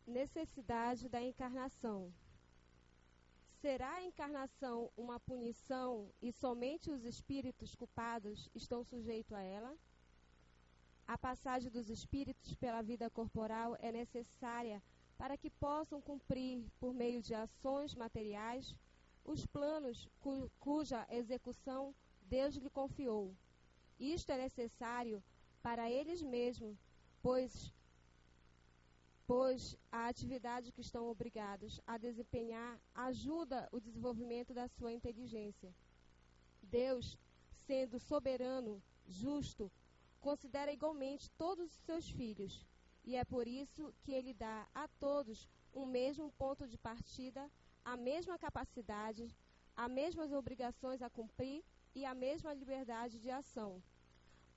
necessidade da encarnação. Será a encarnação uma punição e somente os espíritos culpados estão sujeitos a ela? A passagem dos espíritos pela vida corporal é necessária para que possam cumprir, por meio de ações materiais, os planos cuja execução Deus lhe confiou. Isto é necessário para eles mesmos, pois a atividade que estão obrigados a desempenhar ajuda o desenvolvimento da sua inteligência. Deus, sendo soberano, justo, considera igualmente todos os seus filhos, e é por isso que ele dá a todos o mesmo ponto de partida, a mesma capacidade, as mesmas obrigações a cumprir e a mesma liberdade de ação.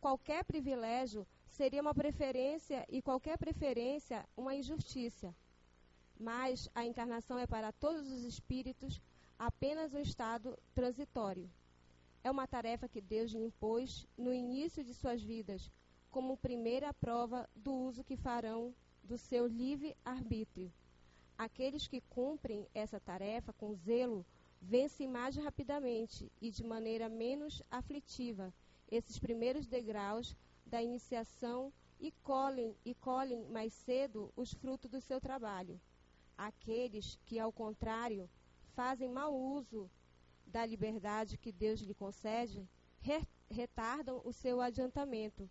Qualquer privilégio seria uma preferência e qualquer preferência uma injustiça. Mas a encarnação é para todos os espíritos apenas um estado transitório. É uma tarefa que Deus lhe impôs no início de suas vidas, como primeira prova do uso que farão do seu livre-arbítrio. Aqueles que cumprem essa tarefa com zelo vencem mais rapidamente e de maneira menos aflitiva esses primeiros degraus da iniciação e colhem mais cedo os frutos do seu trabalho. Aqueles que, ao contrário, fazem mau uso da liberdade que Deus lhe concede, retardam o seu adiantamento.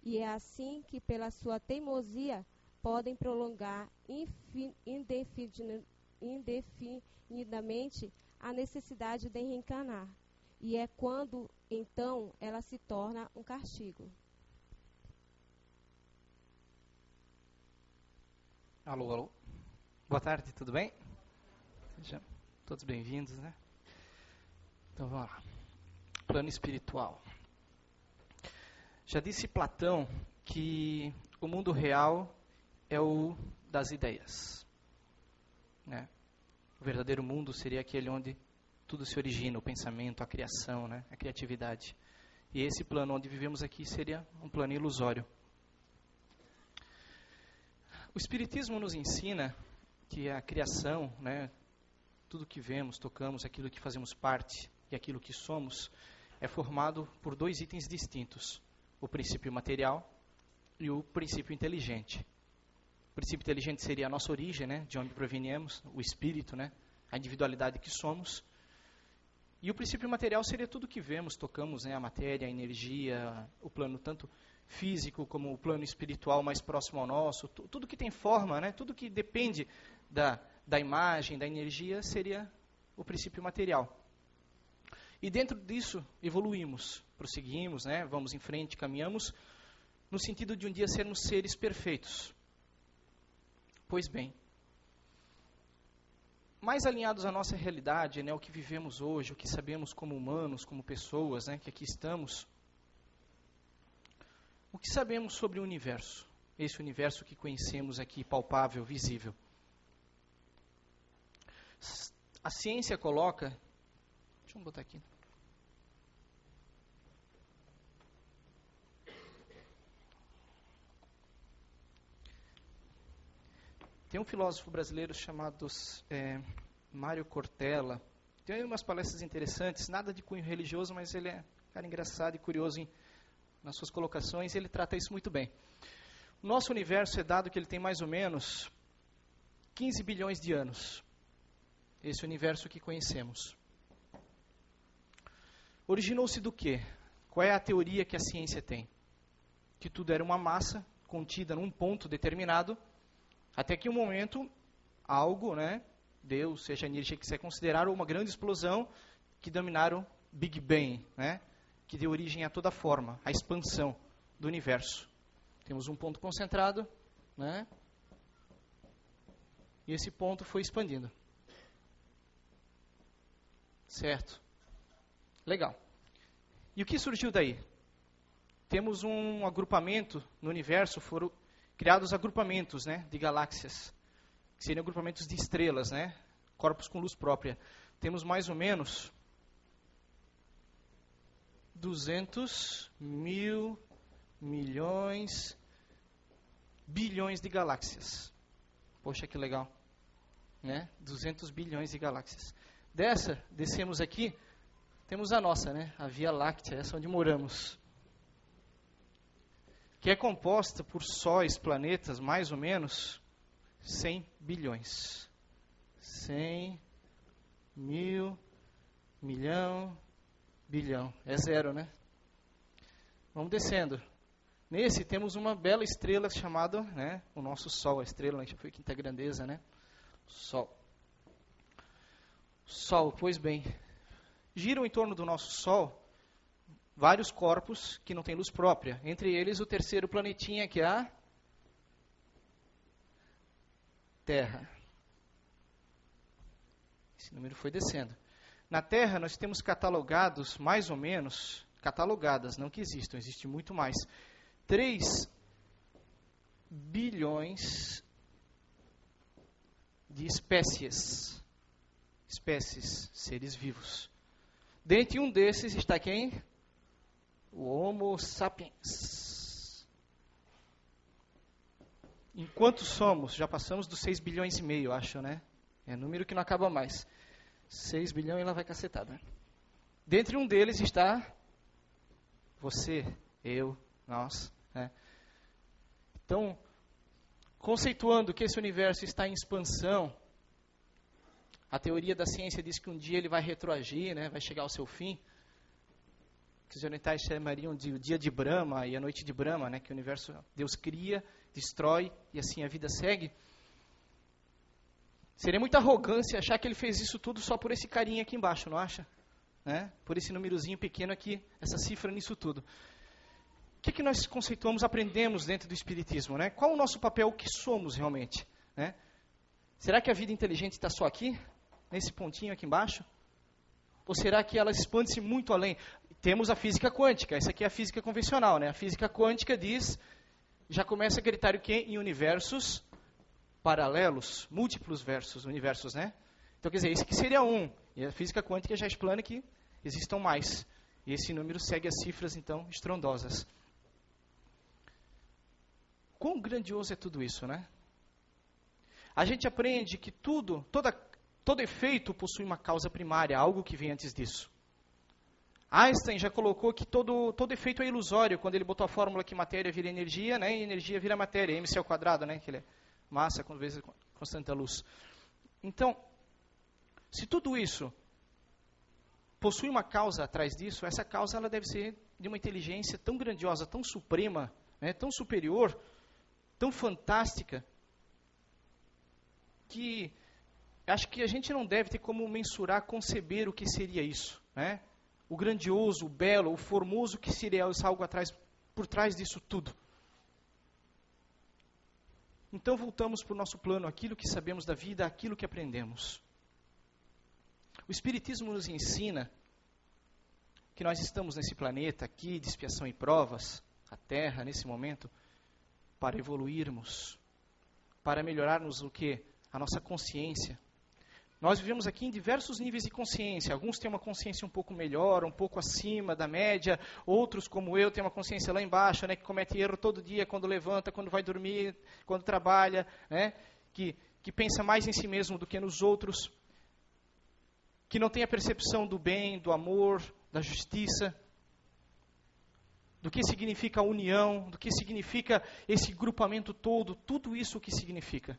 E é assim que, pela sua teimosia, podem prolongar indefinidamente a necessidade de reencarnar. E é quando, então, ela se torna um castigo. Alô, alô. Boa tarde, tudo bem? Sejam todos bem-vindos, né? Então vamos lá. Plano espiritual. Já disse Platão que o mundo real é o das ideias, né? O verdadeiro mundo seria aquele onde tudo se origina, o pensamento, a criação, né? A criatividade. E esse plano onde vivemos aqui seria um plano ilusório. O Espiritismo nos ensina que a criação, né, tudo que vemos, tocamos, aquilo que fazemos parte e aquilo que somos, é formado por dois itens distintos: o princípio material e o princípio inteligente. O princípio inteligente seria a nossa origem, né, de onde proveniemos, o espírito, né, a individualidade que somos. E o princípio material seria tudo que vemos, tocamos, né, a matéria, a energia, o plano tanto físico como o plano espiritual mais próximo ao nosso, tudo que tem forma, né, tudo que depende da imagem, da energia, seria o princípio material. E dentro disso evoluímos, prosseguimos, né, vamos em frente, caminhamos, no sentido de um dia sermos seres perfeitos. Pois bem, mais alinhados à nossa realidade, né, o que vivemos hoje, o que sabemos como humanos, como pessoas, né, que aqui estamos, o que sabemos sobre o universo? Esse universo que conhecemos aqui, palpável, visível. A ciência coloca... Deixa eu botar aqui. Tem um filósofo brasileiro chamado Mário Cortella. Tem umas palestras interessantes, nada de cunho religioso, mas ele é um cara engraçado e curioso nas suas colocações, e ele trata isso muito bem. O nosso universo é dado que ele tem mais ou menos 15 bilhões de anos. Esse universo que conhecemos. Originou-se do quê? Qual é a teoria que a ciência tem? Que tudo era uma massa contida num ponto determinado, até que um momento, algo, né, Deus, seja a energia que você considerar, uma grande explosão que denominaram Big Bang, né, que deu origem a toda a forma, a expansão do universo. Temos um ponto concentrado, né, e esse ponto foi expandindo. Certo? Legal. E o que surgiu daí? Temos um agrupamento no universo, foram criados agrupamentos, né, de galáxias, que seriam agrupamentos de estrelas, né, corpos com luz própria. Temos mais ou menos 200 mil milhões, bilhões de galáxias. Poxa, que legal. Né? 200 bilhões de galáxias. Dessa, descemos aqui, temos a nossa, né? A Via Láctea, essa onde moramos. Que é composta por sóis, planetas, mais ou menos 100 bilhões. 100, 1000, milhão, bilhão. É zero, né? Vamos descendo. Nesse temos uma bela estrela chamada, né, o nosso Sol, a estrela, já foi quinta grandeza, né? Sol. Sol, pois bem, giram em torno do nosso Sol vários corpos que não têm luz própria. Entre eles o terceiro planetinha, que é a Terra. Esse número foi descendo. Na Terra nós temos catalogados, mais ou menos, catalogadas, não que existam, existe muito mais, 3 bilhões de espécies, seres vivos. Dentre um desses está quem? O Homo sapiens. Enquanto somos, já passamos dos 6 bilhões e meio, acho, né? É número que não acaba mais. 6 bilhões e lá vai cacetada. Dentre um deles está você, eu, nós. Né? Então, conceituando que esse universo está em expansão, a teoria da ciência diz que um dia ele vai retroagir, né? Vai chegar ao seu fim. Que os orientais chamariam de o dia de Brahma e a noite de Brahma, né? Que o universo, Deus cria, destrói e assim a vida segue. Seria muita arrogância achar que ele fez isso tudo só por esse carinha aqui embaixo, não acha? Né? Por esse númerozinho pequeno aqui, essa cifra nisso tudo. O que nós conceituamos, aprendemos dentro do Espiritismo? Né? Qual o nosso papel, o que somos realmente? Né? Será que a vida inteligente está só aqui? Nesse pontinho aqui embaixo? Ou será que ela expande-se muito além? Temos a física quântica, essa aqui é a física convencional, né? A física quântica diz, já começa a gritar o quê? Em universos paralelos, múltiplos universos, né? Então, quer dizer, esse aqui seria um. E a física quântica já explana que existam mais. E esse número segue as cifras, então, estrondosas. Quão grandioso é tudo isso, né? A gente aprende que todo efeito possui uma causa primária, algo que vem antes disso. Einstein já colocou que todo efeito é ilusório, quando ele botou a fórmula que matéria vira energia, né, e energia vira matéria, mc ao quadrado, né, que ele é massa vezes constante da luz. Então, se tudo isso possui uma causa atrás disso, essa causa ela deve ser de uma inteligência tão grandiosa, tão suprema, né, tão superior, tão fantástica, que acho que a gente não deve ter como mensurar, conceber o que seria isso, né? O grandioso, o belo, o formoso que seria algo por trás disso tudo. Então voltamos para o nosso plano, aquilo que sabemos da vida, aquilo que aprendemos. O Espiritismo nos ensina que nós estamos nesse planeta aqui de expiação e provas, a Terra nesse momento, para evoluirmos, para melhorarmos o quê? A nossa consciência. Nós vivemos aqui em diversos níveis de consciência. Alguns têm uma consciência um pouco melhor, um pouco acima da média. Outros, como eu, têm uma consciência lá embaixo, né, que comete erro todo dia, quando levanta, quando vai dormir, quando trabalha, né, que pensa mais em si mesmo do que nos outros, que não tem a percepção do bem, do amor, da justiça, do que significa a união, do que significa esse grupamento todo, tudo isso o que significa.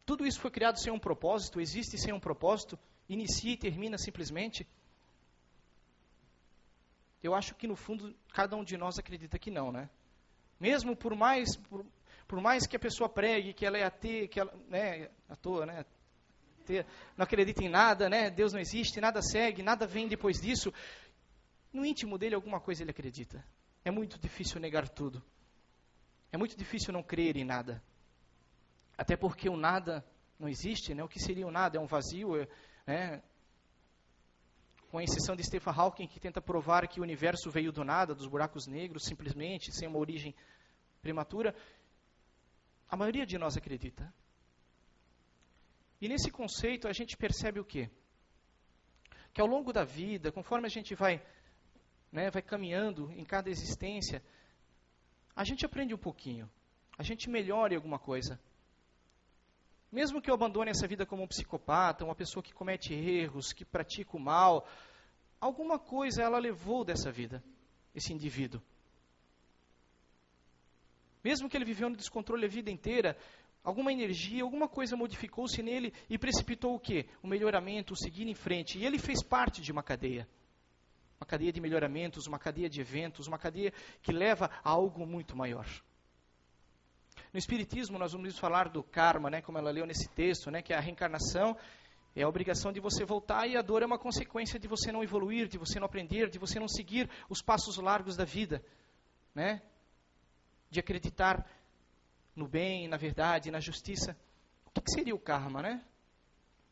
Tudo isso foi criado sem um propósito, existe sem um propósito, inicia e termina simplesmente. Eu acho que no fundo cada um de nós acredita que não, né? Mesmo por mais que a pessoa pregue que ela é ateu, que ela, né, à toa, né? Não acredita em nada, né? Deus não existe, nada segue, nada vem depois disso. No íntimo dele alguma coisa ele acredita. É muito difícil negar tudo. É muito difícil não crer em nada. Até porque o nada não existe, né? O que seria o nada? É um vazio, né? Com exceção de Stephen Hawking, que tenta provar que o universo veio do nada, dos buracos negros, simplesmente, sem uma origem prematura. A maioria de nós acredita. E nesse conceito a gente percebe o quê? Que ao longo da vida, conforme a gente vai caminhando em cada existência, a gente aprende um pouquinho, a gente melhora em alguma coisa. Mesmo que eu abandone essa vida como um psicopata, uma pessoa que comete erros, que pratica o mal, alguma coisa ela levou dessa vida, esse indivíduo. Mesmo que ele viveu no descontrole a vida inteira, alguma energia, alguma coisa modificou-se nele e precipitou o quê? O melhoramento, o seguir em frente. E ele fez parte de uma cadeia. Uma cadeia de melhoramentos, uma cadeia de eventos, uma cadeia que leva a algo muito maior. No Espiritismo, nós vamos falar do karma, né, como ela leu nesse texto, né, que é a reencarnação, é a obrigação de você voltar, e a dor é uma consequência de você não evoluir, de você não aprender, de você não seguir os passos largos da vida, né, de acreditar no bem, na verdade, na justiça. O que seria o karma, né?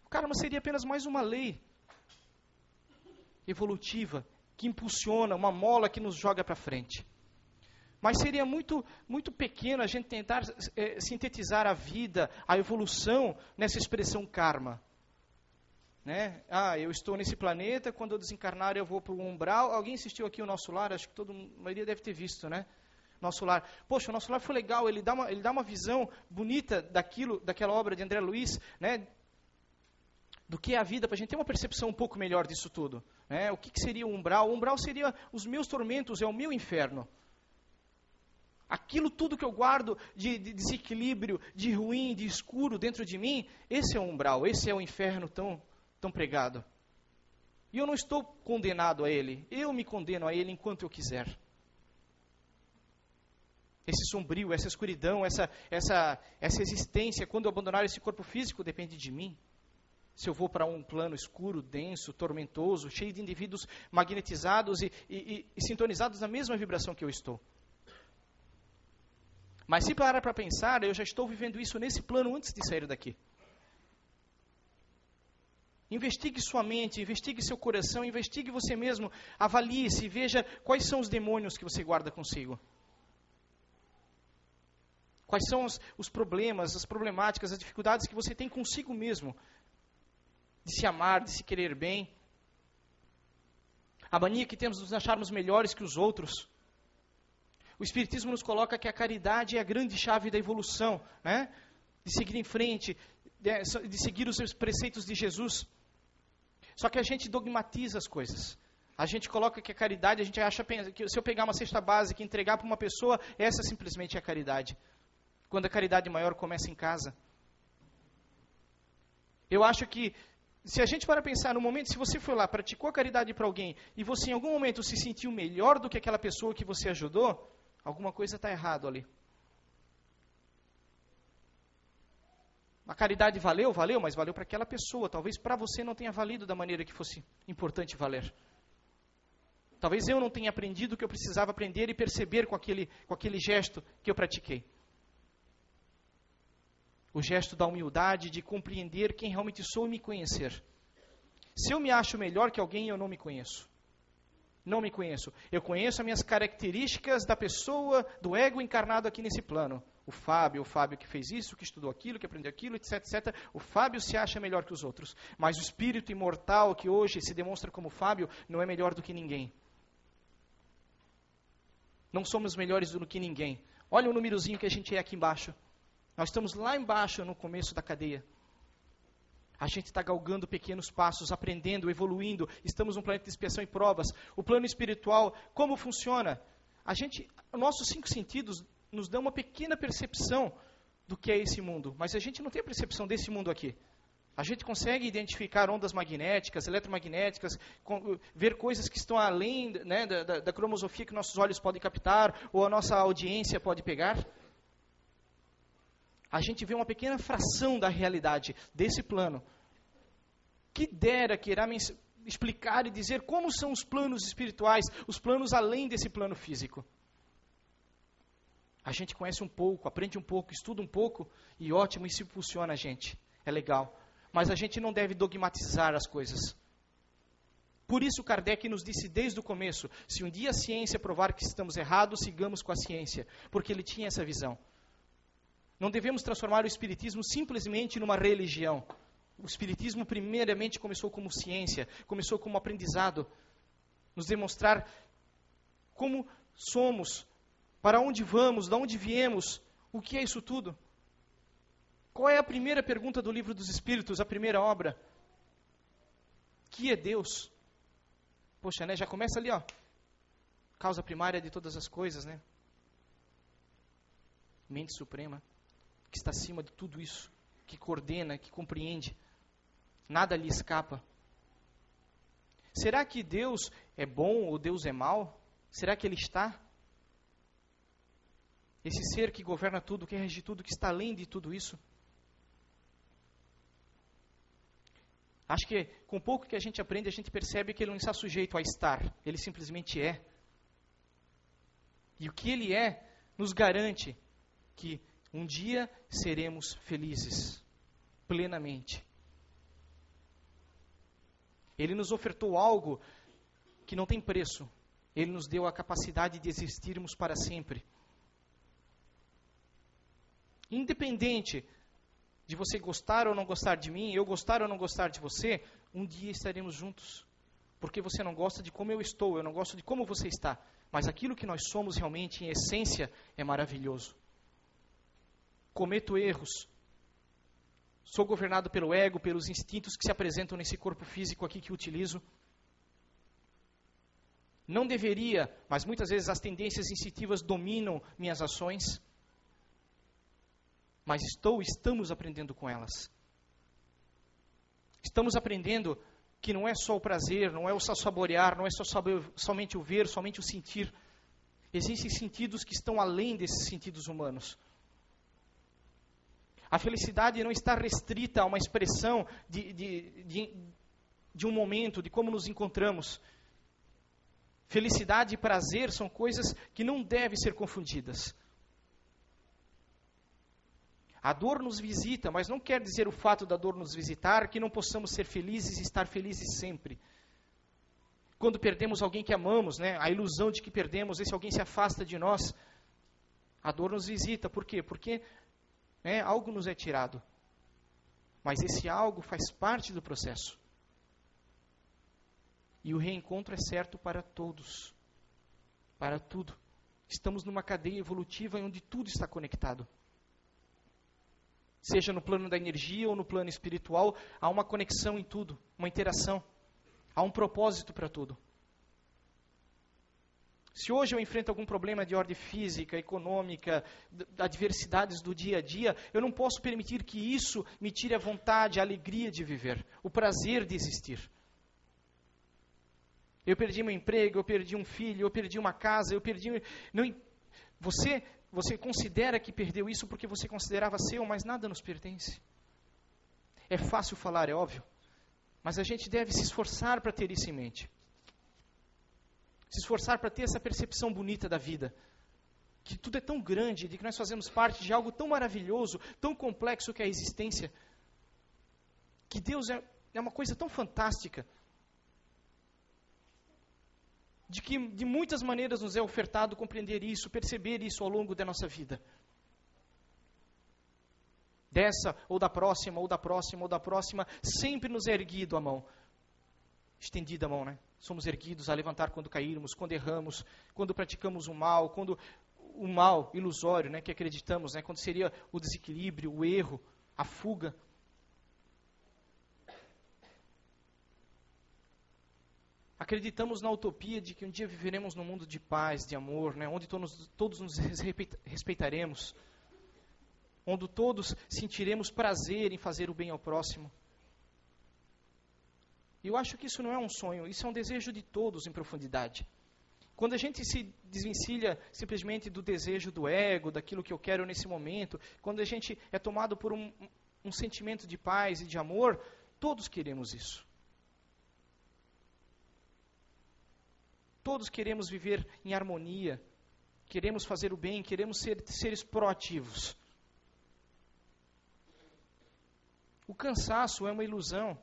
O karma seria apenas mais uma lei evolutiva, que impulsiona, uma mola que nos joga para frente. Mas seria muito, muito pequeno a gente tentar sintetizar a vida, a evolução, nessa expressão karma. Né? Eu estou nesse planeta, quando eu desencarnar eu vou para o umbral. Alguém assistiu aqui o Nosso Lar? Acho que a maioria deve ter visto, né? Nosso Lar. Poxa, o Nosso Lar foi legal, ele dá uma visão bonita daquela obra de André Luiz, né? Do que é a vida, para a gente ter uma percepção um pouco melhor disso tudo. Né? O que seria o umbral? O umbral seria os meus tormentos, é o meu inferno. Aquilo tudo que eu guardo de desequilíbrio, de ruim, de escuro dentro de mim, esse é o umbral, esse é o inferno tão pregado. E eu não estou condenado a ele, eu me condeno a ele enquanto eu quiser. Esse sombrio, essa escuridão, essa existência, quando eu abandonar esse corpo físico, depende de mim. Se eu vou para um plano escuro, denso, tormentoso, cheio de indivíduos magnetizados e sintonizados na mesma vibração que eu estou. Mas se parar para pensar, eu já estou vivendo isso nesse plano antes de sair daqui. Investigue sua mente, investigue seu coração, investigue você mesmo, avalie-se, veja quais são os demônios que você guarda consigo. Quais são os problemas, as problemáticas, as dificuldades que você tem consigo mesmo. De se amar, de se querer bem. A mania que temos de nos acharmos melhores que os outros. O Espiritismo nos coloca que a caridade é a grande chave da evolução, né? De seguir em frente, de seguir os preceitos de Jesus. Só que a gente dogmatiza as coisas. A gente coloca que a caridade, a gente acha que se eu pegar uma cesta básica e entregar para uma pessoa, essa simplesmente é a caridade. Quando a caridade maior começa em casa. Eu acho que, se a gente para pensar no momento, se você foi lá, praticou a caridade para alguém, e você em algum momento se sentiu melhor do que aquela pessoa que você ajudou, alguma coisa está errado ali. A caridade valeu, mas valeu para aquela pessoa. Talvez para você não tenha valido da maneira que fosse importante valer. Talvez eu não tenha aprendido o que eu precisava aprender e perceber com aquele gesto que eu pratiquei. O gesto da humildade, de compreender quem realmente sou e me conhecer. Se eu me acho melhor que alguém, eu não me conheço. Não me conheço. Eu conheço as minhas características da pessoa, do ego encarnado aqui nesse plano. O Fábio que fez isso, que estudou aquilo, que aprendeu aquilo, etc, etc. O Fábio se acha melhor que os outros. Mas o espírito imortal que hoje se demonstra como Fábio, não é melhor do que ninguém. Não somos melhores do que ninguém. Olha o númerozinho que a gente é aqui embaixo. Nós estamos lá embaixo, no começo da cadeia. A gente está galgando pequenos passos, aprendendo, evoluindo. Estamos num planeta de expiação e provas. O plano espiritual, como funciona? Nossos 5 sentidos nos dão uma pequena percepção do que é esse mundo. Mas a gente não tem a percepção desse mundo aqui. A gente consegue identificar ondas magnéticas, eletromagnéticas, ver coisas que estão além, né, da cromosofia que nossos olhos podem captar, ou a nossa audiência pode pegar. A gente vê uma pequena fração da realidade desse plano. Que dera que irá me explicar e dizer como são os planos espirituais, os planos além desse plano físico. A gente conhece um pouco, aprende um pouco, estuda um pouco, e ótimo, isso impulsiona a gente. É legal. Mas a gente não deve dogmatizar as coisas. Por isso Kardec nos disse desde o começo, se um dia a ciência provar que estamos errados, sigamos com a ciência. Porque ele tinha essa visão. Não devemos transformar o Espiritismo simplesmente numa religião. O Espiritismo primeiramente começou como ciência, começou como aprendizado. Nos demonstrar como somos, para onde vamos, de onde viemos, o que é isso tudo. Qual é a primeira pergunta do Livro dos Espíritos, a primeira obra? Que é Deus? Poxa, né? Já começa ali, ó. Causa primária de todas as coisas, né? Mente suprema, que está acima de tudo isso, que coordena, que compreende. Nada lhe escapa. Será que Deus é bom ou Deus é mau? Será que Ele está? Esse ser que governa tudo, que rege tudo, que está além de tudo isso? Acho que com pouco que a gente aprende, a gente percebe que Ele não está sujeito a estar. Ele simplesmente é. E o que Ele é, nos garante que um dia seremos felizes, plenamente. Ele nos ofertou algo que não tem preço. Ele nos deu a capacidade de existirmos para sempre. Independente de você gostar ou não gostar de mim, eu gostar ou não gostar de você, um dia estaremos juntos. Porque você não gosta de como eu estou, eu não gosto de como você está. Mas aquilo que nós somos realmente, em essência, é maravilhoso. Cometo erros. Sou governado pelo ego, pelos instintos que se apresentam nesse corpo físico aqui que utilizo. Não deveria, mas muitas vezes as tendências instintivas dominam minhas ações. Mas estamos aprendendo com elas. Estamos aprendendo que não é só o prazer, não é só saborear, não é só somente o ver, somente o sentir. Existem sentidos que estão além desses sentidos humanos. A felicidade não está restrita a uma expressão de um momento, de como nos encontramos. Felicidade e prazer são coisas que não devem ser confundidas. A dor nos visita, mas não quer dizer o fato da dor nos visitar que não possamos ser felizes e estar felizes sempre. Quando perdemos alguém que amamos, né, a ilusão de que perdemos, esse alguém se afasta de nós, a dor nos visita. Por quê? Porque algo nos é tirado. Mas esse algo faz parte do processo. E o reencontro é certo para todos. Para tudo. Estamos numa cadeia evolutiva onde tudo está conectado. Seja no plano da energia ou no plano espiritual, há uma conexão em tudo, uma interação. Há um propósito para tudo. Se hoje eu enfrento algum problema de ordem física, econômica, adversidades do dia a dia, eu não posso permitir que isso me tire a vontade, a alegria de viver, o prazer de existir. Eu perdi meu emprego, eu perdi um filho, eu perdi uma casa, eu perdi... Você considera que perdeu isso porque você considerava seu, mas nada nos pertence. É fácil falar, é óbvio. Mas a gente deve se esforçar para ter isso em mente. Se esforçar para ter essa percepção bonita da vida. Que tudo é tão grande, de que nós fazemos parte de algo tão maravilhoso, tão complexo que é a existência. Que Deus é uma coisa tão fantástica. De que de muitas maneiras nos é ofertado compreender isso, perceber isso ao longo da nossa vida. Dessa, ou da próxima, ou da próxima, ou da próxima, sempre nos é erguido a mão. Estendida a mão, né? Somos erguidos a levantar quando cairmos, quando erramos, quando praticamos o mal, quando o mal ilusório, né, que acreditamos, né, quando seria o desequilíbrio, o erro, a fuga. Acreditamos na utopia de que um dia viveremos num mundo de paz, de amor, né, onde todos nos respeitaremos, onde todos sentiremos prazer em fazer o bem ao próximo. E eu acho que isso não é um sonho, isso é um desejo de todos em profundidade. Quando a gente se desvencilha simplesmente do desejo do ego, daquilo que eu quero nesse momento, quando a gente é tomado por um sentimento de paz e de amor, todos queremos isso. Todos queremos viver em harmonia, queremos fazer o bem, queremos ser seres proativos. O cansaço é uma ilusão.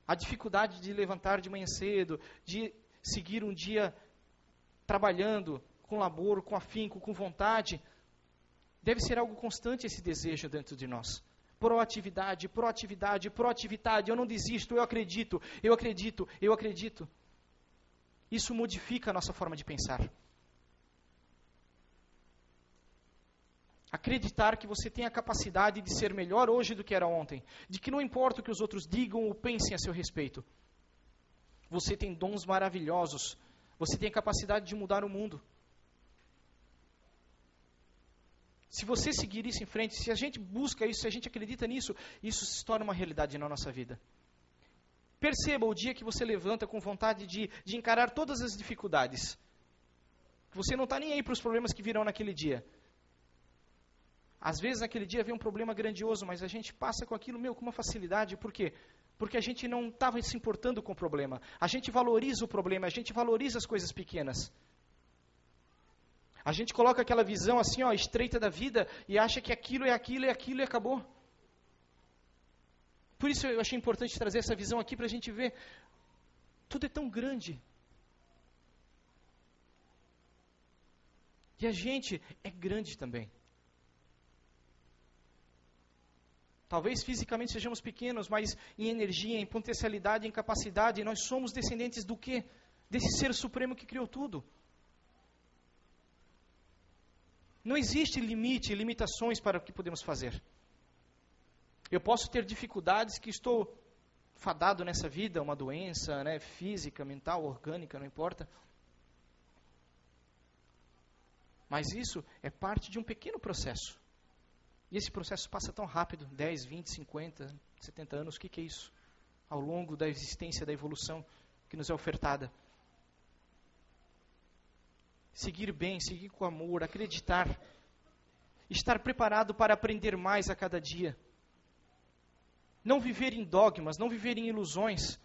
A dificuldade de levantar de manhã cedo, de seguir um dia trabalhando com labor, com afinco, com vontade, deve ser algo constante esse desejo dentro de nós. Proatividade, proatividade, proatividade. Eu não desisto, eu acredito, eu acredito, eu acredito. Isso modifica a nossa forma de pensar. Acreditar que você tem a capacidade de ser melhor hoje do que era ontem. De que não importa o que os outros digam ou pensem a seu respeito. Você tem dons maravilhosos. Você tem a capacidade de mudar o mundo. Se você seguir isso em frente, se a gente busca isso, se a gente acredita nisso, isso se torna uma realidade na nossa vida. Perceba o dia que você levanta com vontade de encarar todas as dificuldades. Você não está nem aí para os problemas que virão naquele dia. Às vezes naquele dia vem um problema grandioso, mas a gente passa com aquilo, com uma facilidade. Por quê? Porque a gente não estava se importando com o problema. A gente valoriza o problema, a gente valoriza as coisas pequenas. A gente coloca aquela visão assim, estreita da vida e acha que aquilo é aquilo e acabou. Por isso eu achei importante trazer essa visão aqui para a gente ver. Tudo é tão grande. E a gente é grande também. Talvez fisicamente sejamos pequenos, mas em energia, em potencialidade, em capacidade, nós somos descendentes do quê? Desse ser supremo que criou tudo. Não existe limite, limitações para o que podemos fazer. Eu posso ter dificuldades que estou fadado nessa vida, uma doença, física, mental, orgânica, não importa. Mas isso é parte de um pequeno processo. E esse processo passa tão rápido, 10, 20, 50, 70 anos, o que é isso? Ao longo da existência, da evolução que nos é ofertada. Seguir bem, seguir com amor, acreditar. Estar preparado para aprender mais a cada dia. Não viver em dogmas, não viver em ilusões.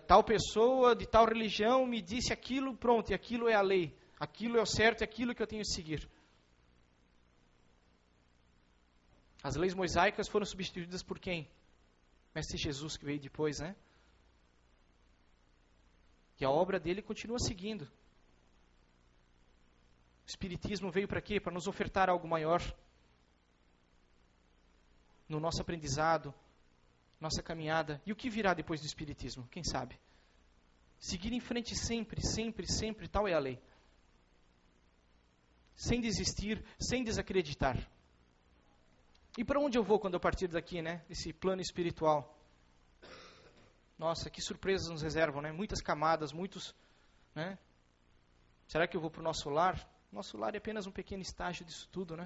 Tal pessoa de tal religião me disse aquilo, pronto, e aquilo é a lei. Aquilo é o certo, é aquilo que eu tenho que seguir. As leis mosaicas foram substituídas por quem? Mestre Jesus, que veio depois, E a obra dele continua seguindo. O Espiritismo veio para quê? Para nos ofertar algo maior. No nosso aprendizado, nossa caminhada. E o que virá depois do Espiritismo? Quem sabe? Seguir em frente sempre, sempre, sempre, tal é a lei. Sem desistir, sem desacreditar. E para onde eu vou quando eu partir daqui, Esse plano espiritual. Nossa, que surpresas nos reservam, Muitas camadas, muitos, Será que eu vou para o nosso lar? Nosso lar é apenas um pequeno estágio disso tudo,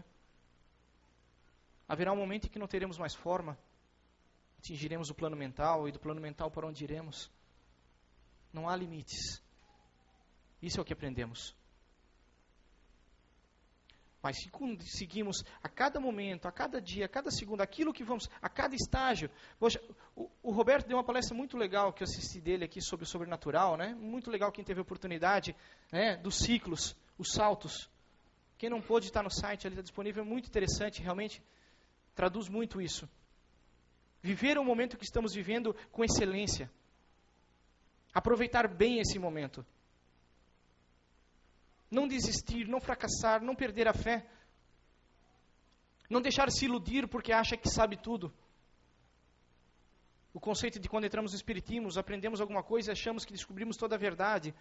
Haverá um momento em que não teremos mais forma. Atingiremos o plano mental, e do plano mental para onde iremos? Não há limites. Isso é o que aprendemos. Mas se seguimos a cada momento, a cada dia, a cada segundo, aquilo que vamos, a cada estágio. Poxa, o Roberto deu uma palestra muito legal que eu assisti dele aqui sobre o sobrenatural, Muito legal quem teve a oportunidade, dos ciclos, os saltos. Quem não pôde estar no site, ali está disponível, é muito interessante, realmente traduz muito isso. Viver o momento que estamos vivendo com excelência. Aproveitar bem esse momento. Não desistir, não fracassar, não perder a fé. Não deixar se iludir porque acha que sabe tudo. O conceito de quando entramos no Espiritismo, aprendemos alguma coisa e achamos que descobrimos toda a verdade.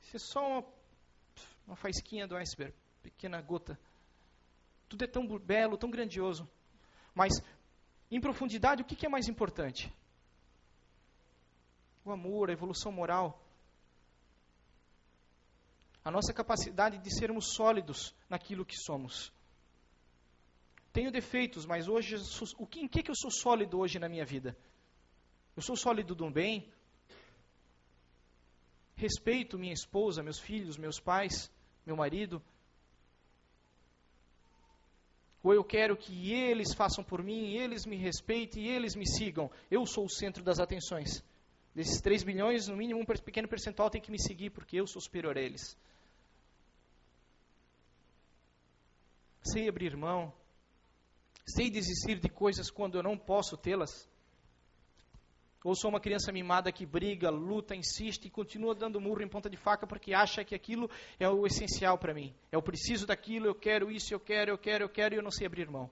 Isso é só uma faísquinha do iceberg, pequena gota. Tudo é tão belo, tão grandioso. Mas, em profundidade, o que é mais importante? O amor, a evolução moral. A nossa capacidade de sermos sólidos naquilo que somos. Tenho defeitos, mas hoje, em que eu sou sólido hoje na minha vida? Eu sou sólido do bem? Respeito minha esposa, meus filhos, meus pais, meu marido? Ou eu quero que eles façam por mim, eles me respeitem e eles me sigam? Eu sou o centro das atenções. Desses 3 bilhões, no mínimo um pequeno percentual tem que me seguir, porque eu sou superior a eles. Sei abrir mão. Sei desistir de coisas quando eu não posso tê-las. Ou sou uma criança mimada que briga, luta, insiste e continua dando murro em ponta de faca porque acha que aquilo é o essencial para mim. Eu preciso daquilo, eu quero isso, eu quero e eu não sei abrir mão.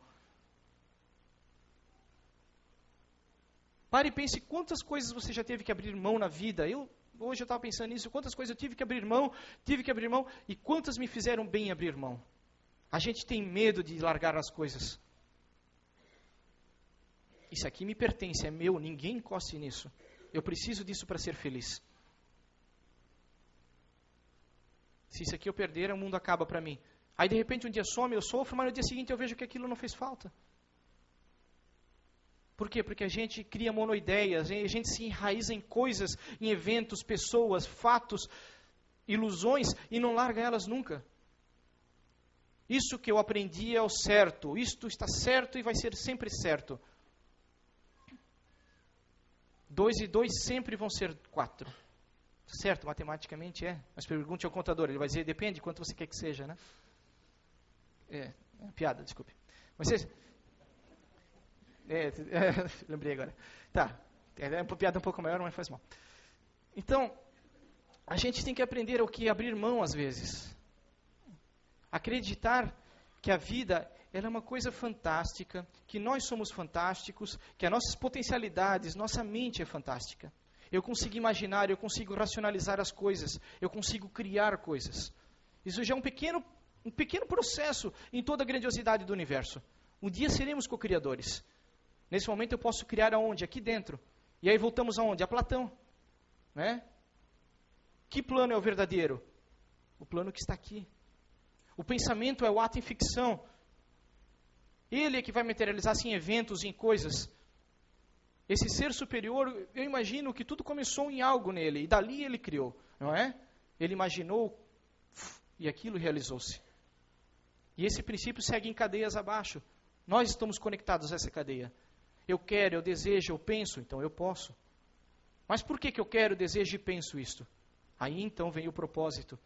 Pare e pense quantas coisas você já teve que abrir mão na vida. Eu hoje eu estava pensando nisso, quantas coisas eu tive que abrir mão, e quantas me fizeram bem abrir mão. A gente tem medo de largar as coisas. Isso aqui me pertence, é meu, ninguém encoste nisso. Eu preciso disso para ser feliz. Se isso aqui eu perder, o mundo acaba para mim. Aí de repente um dia some, eu sofro, mas no dia seguinte eu vejo que aquilo não fez falta. Por quê? Porque a gente cria monoideias, a gente se enraiza em coisas, em eventos, pessoas, fatos, ilusões e não larga elas nunca. Isso que eu aprendi é o certo, isto está certo e vai ser sempre certo. 2 e 2 sempre vão ser 4. Certo, matematicamente é. Mas pergunte ao contador, ele vai dizer, depende de quanto você quer que seja, né? É piada, desculpe. Mas vocês... lembrei agora. Tá, é uma piada um pouco maior, mas faz mal. Então, a gente tem que aprender o que abrir mão às vezes. Acreditar que a vida ela é uma coisa fantástica, que nós somos fantásticos, que as nossas potencialidades, nossa mente é fantástica. Eu consigo imaginar, eu consigo racionalizar as coisas, eu consigo criar coisas. Isso já é um pequeno processo em toda a grandiosidade do universo. Um dia seremos co-criadores. Nesse momento eu posso criar aonde? Aqui dentro. E aí voltamos aonde? A Platão. Né? Que plano é o verdadeiro? O plano que está aqui. O pensamento é o ato em ficção. Ele é que vai materializar-se em eventos, em coisas. Esse ser superior, eu imagino que tudo começou em algo nele, e dali ele criou, não é? Ele imaginou, e aquilo realizou-se. E esse princípio segue em cadeias abaixo. Nós estamos conectados a essa cadeia. Eu quero, eu desejo, eu penso, então eu posso. Mas por que eu quero, desejo e penso isto? Aí então vem o propósito.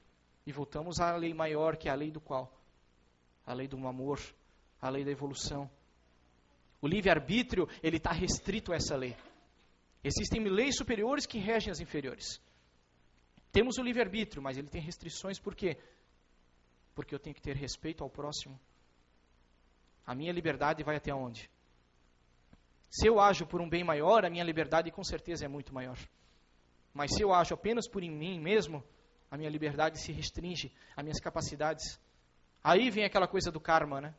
E voltamos à lei maior, que é a lei do qual? A lei do amor, a lei da evolução. O livre-arbítrio, ele está restrito a essa lei. Existem leis superiores que regem as inferiores. Temos o livre-arbítrio, mas ele tem restrições, por quê? Porque eu tenho que ter respeito ao próximo. A minha liberdade vai até onde? Se eu ajo por um bem maior, a minha liberdade com certeza é muito maior. Mas se eu ajo apenas por mim mesmo, a minha liberdade se restringe, as minhas capacidades. Aí vem aquela coisa do karma, né?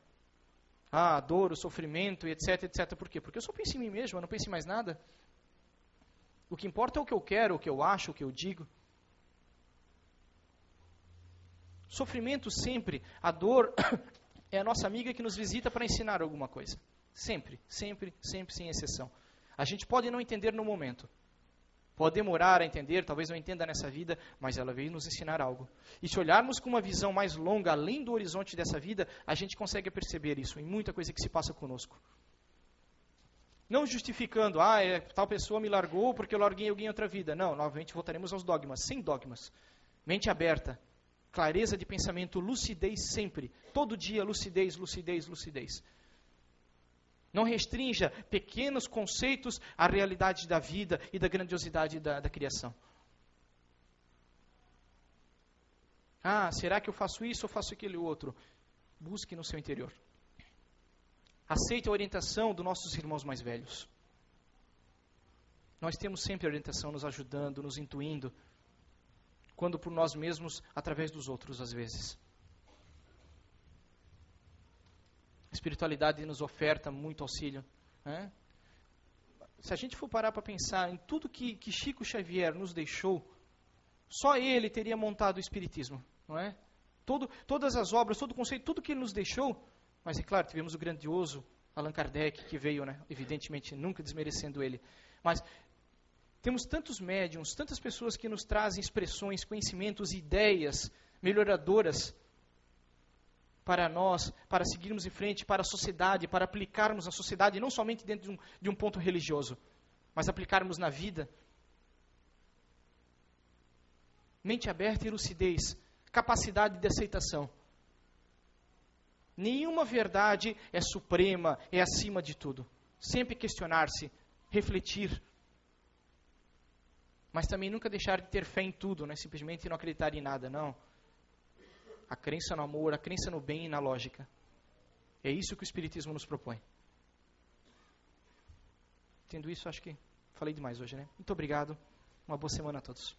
A dor, o sofrimento, etc, etc. Por quê? Porque eu só penso em mim mesmo, eu não penso em mais nada. O que importa é o que eu quero, o que eu acho, o que eu digo. Sofrimento sempre, a dor é a nossa amiga que nos visita para ensinar alguma coisa. Sempre, sempre, sempre, sem exceção. A gente pode não entender no momento. Pode demorar a entender, talvez não entenda nessa vida, mas ela veio nos ensinar algo. E se olharmos com uma visão mais longa, além do horizonte dessa vida, a gente consegue perceber isso em muita coisa que se passa conosco. Não justificando, tal pessoa me largou porque eu larguei alguém em outra vida. Não, novamente voltaremos aos dogmas, sem dogmas. Mente aberta, clareza de pensamento, lucidez sempre. Todo dia, lucidez, lucidez, lucidez. Não restrinja pequenos conceitos à realidade da vida e da grandiosidade da criação. Será que eu faço isso ou faço aquele outro? Busque no seu interior. Aceite a orientação dos nossos irmãos mais velhos. Nós temos sempre a orientação nos ajudando, nos intuindo, quando por nós mesmos, através dos outros às vezes. A espiritualidade nos oferta muito auxílio. Né? Se a gente for parar para pensar em tudo que Chico Xavier nos deixou, só ele teria montado o Espiritismo. Não é? Todas as obras, todo o conceito, tudo que ele nos deixou, mas é claro, tivemos o grandioso Allan Kardec, que veio, né? Evidentemente, nunca desmerecendo ele. Mas temos tantos médiums, tantas pessoas que nos trazem expressões, conhecimentos, ideias melhoradoras para nós, para seguirmos em frente, para a sociedade, para aplicarmos na sociedade, não somente dentro de um ponto religioso, mas aplicarmos na vida. Mente aberta e lucidez, capacidade de aceitação. Nenhuma verdade é suprema, é acima de tudo. Sempre questionar-se, refletir. Mas também nunca deixar de ter fé em tudo, não é simplesmente não acreditar em nada, não. A crença no amor, a crença no bem e na lógica. É isso que o Espiritismo nos propõe. Tendo isso, acho que falei demais hoje, né? Muito obrigado. Uma boa semana a todos.